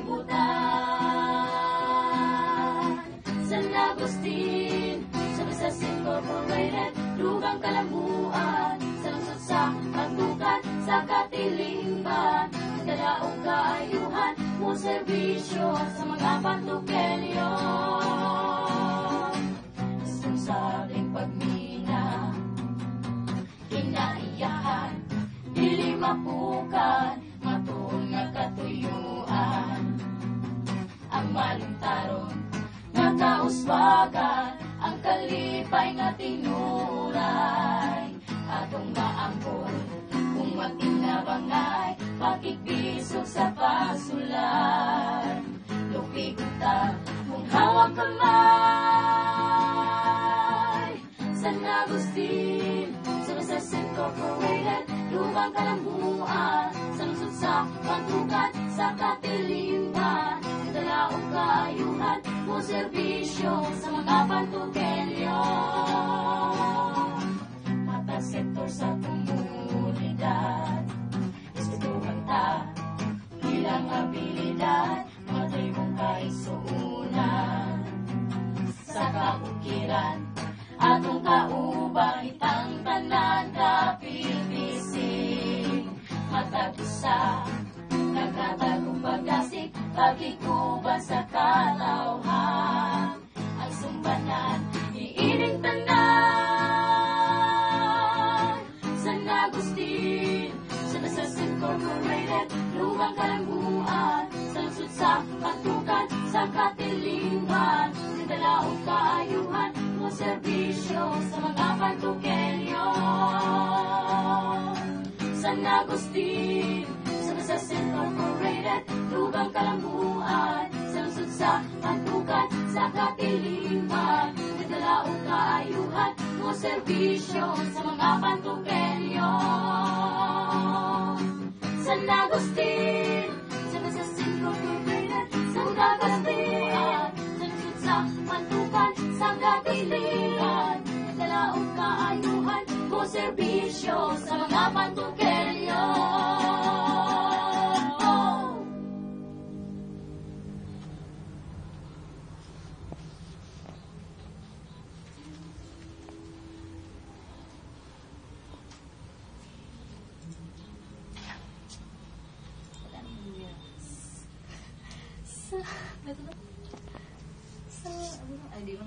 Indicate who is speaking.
Speaker 1: kalibutan. San Agustin, sa Incorporated, dugang kalambuan, sa lungsod sa pagtukan, sa katilingban, dalaog kaayuhan, mo serbisyo sa mga pantukelyo. Sa ating pagmina, kinaiyahan, dili mapukan, matuon nga katuyuan. Ang maluntaron, nga kauswagan, ang kalipay nga tinuray. Atong maambol, kung matinabangay, pakikbisog sa pasulan. Lupigutan, kung hawak kamay. San Agustin, sa Incorporated, lumang kalambuan, sa lungsod sa pagtukan, sa katilingban, dalaog kaayuhan, mo serbisyo sa mga pantukelyo. Mata sektor sa komunidad, istutuhan ta, ilang abilidad, mga tribong kaisuunan. Sa kabukiran, atong kaubang itang tanan kapipising. Matagusa, nagkatagong pagkasik, pagikuban sa kalawhan. Ang sumbanan, iining tanan. San Agustin, sa Incorporated, lumang kalambuan, sa lungsod sa pagtukan, sa katilingban, dalaog kaayuhan, mo serbisyo sa mga pantukelyo. San Agustin, sa Incorporated, lugang kalambuan, sa lungsod sa pagtukan, sa katilingban, dalaog kaayuhan, mo serbisyo sa mga pantukelyo. San Agustin, sa Incorporated, sa kalambuan, sa lungsod sa pagtukan, sa katilingban, dalaog kaayuhan, mo serbisyo sa mga pantukelyo.
Speaker 2: Sa